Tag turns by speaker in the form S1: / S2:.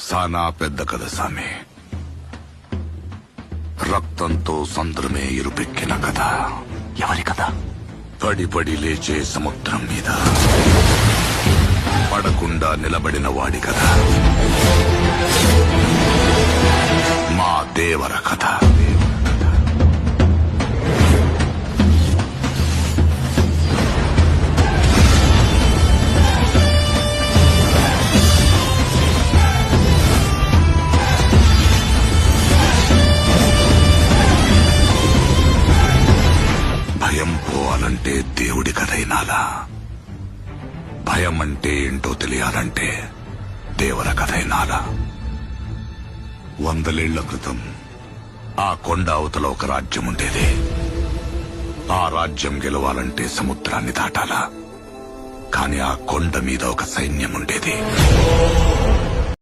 S1: సానా పెద్ద కథ సామి. రక్తంతో సంద్రమే ఇరుపెక్కిన కథ.
S2: ఎవరి కథ?
S1: పడి పడి లేచే సముద్రం మీద పడకుండా నిలబడిన వాడి కథ. మా దేవర కథ. భయం పోవాలంటే దేవుడి కథైనాలా? భయం అంటే ఏంటో తెలియాలంటే దేవర కథైనాలా? 100 ఏళ్ల క్రితం ఆ కొండ అవతల ఒక రాజ్యం ఉండేది. ఆ రాజ్యం గెలవాలంటే సముద్రాన్ని దాటాలా. కాని ఆ కొండ మీద ఒక సైన్యం ఉండేది.